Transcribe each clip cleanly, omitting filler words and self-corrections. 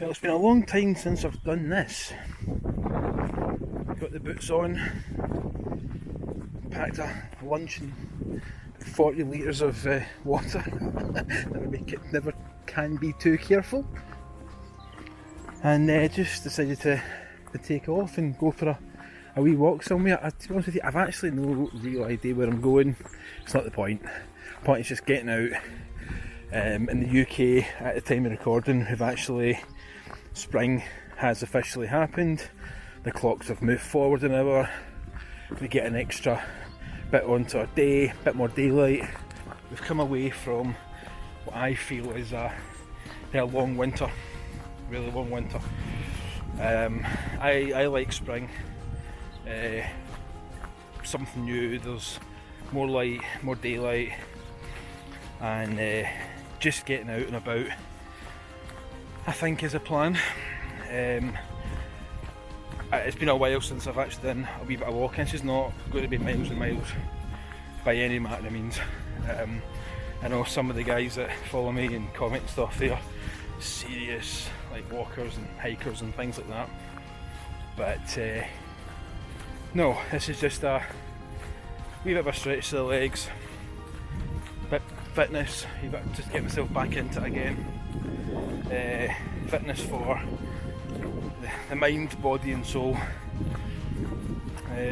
Well, it's been a long time since I've done this. Got the boots on, packed a lunch and 40 litres of water. Never can be too careful. And just decided to take off and go for a wee walk somewhere. To be honest with you, I've actually no real idea where I'm going. It's not the point. The point is just getting out. In the UK, at the time of recording, spring has officially happened. The clocks have moved forward an hour. We get an extra bit onto our day, bit more daylight. We've come away from what I feel is a long winter, really long winter. I like spring. Something new. There's more light, more daylight, and just getting out and about, I think, is a plan. It's been a while since I've actually done a wee bit of walking. This is not going to be miles and miles by any manner of means. I know some of the guys that follow me and comment and stuff, they are serious like walkers and hikers and things like that. But no, this is just a wee bit of a stretch to the legs, bit fitness, just get myself back into it again. Fitness for the mind, body and soul.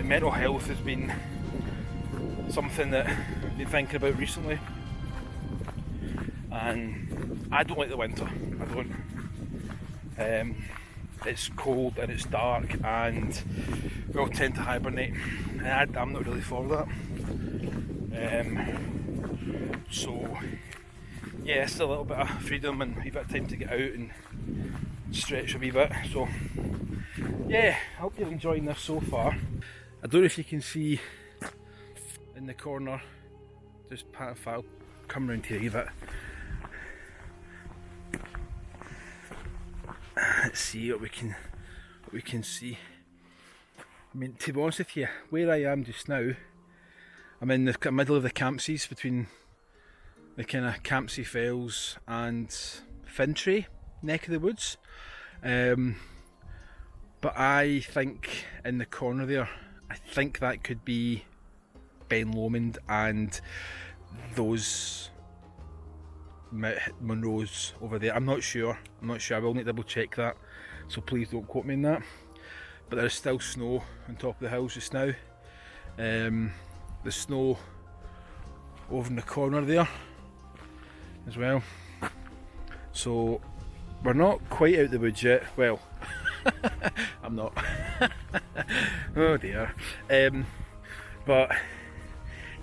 Mental health has been something that I've been thinking about recently, and I don't like the winter. I don't. It's cold and it's dark and we all tend to hibernate, and I'm not really for that. So yeah, it's a little bit of freedom and a wee bit of time to get out and stretch a wee bit. So yeah, I hope you're enjoying this so far. I don't know if you can see in the corner, just if I'll come round here a wee bit. Let's see what we can see. I mean, to be honest with you, where I am just now, I'm in the middle of the Campsies, between the kind of Campsie Fells and Fintray neck of the woods. But I think in the corner there, I think that could be Ben Lomond and those Monroes over there. I'm not sure. I will need to double check that, so please don't quote me on that. But there is still snow on top of the hills just now. The snow over in the corner there as well. So we're not quite out the woods yet. Well, I'm not. Oh dear. But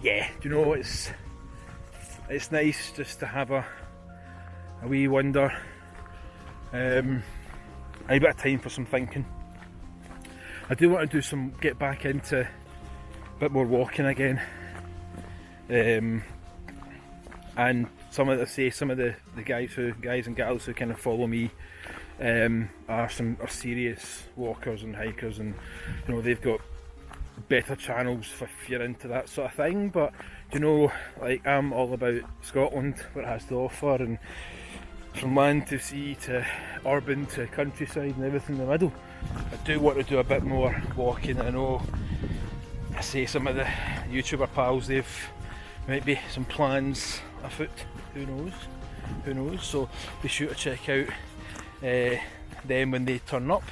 yeah, you know, it's nice just to have a wee wander. A bit of time for some thinking. I do want to get back into a bit more walking again. And some of the guys and gals who kind of follow me are serious walkers and hikers, and you know, they've got better channels if you're into that sort of thing. But you know, like, I'm all about Scotland, what it has to offer, and from land to sea to urban to countryside and everything in the middle. I do want to do a bit more walking. I know, I say some of the YouTuber pals, they've maybe some plans afoot, who knows, so be sure to check out them when they turn up.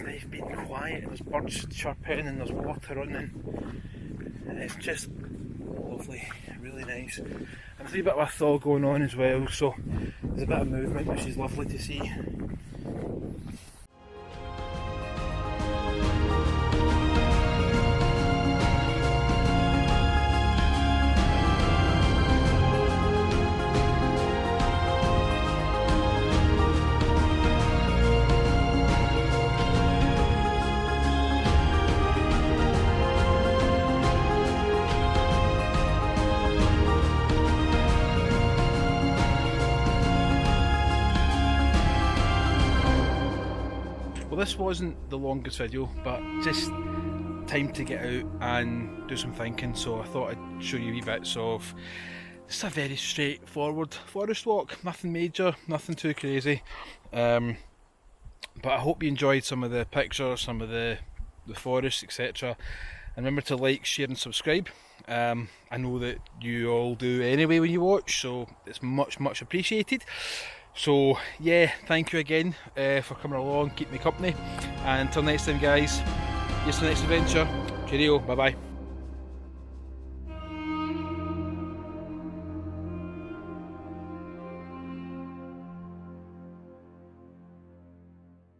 They've been quiet, and there's birds chirping and there's water running, and it's just lovely, really nice. And there's a wee bit of a thaw going on as well, so there's a bit of movement, which is lovely to see. this wasn't the longest video, but just time to get out and do some thinking, so I thought I'd show you wee bits of just a very straightforward forest walk, nothing major, nothing too crazy, but I hope you enjoyed some of the pictures, some of the forest, etc. And remember to like, share and subscribe. I know that you all do anyway when you watch, so it's much appreciated. So yeah, thank you again for coming along, keep me company, and until next time guys, here's to the next adventure. Cheerio, bye bye.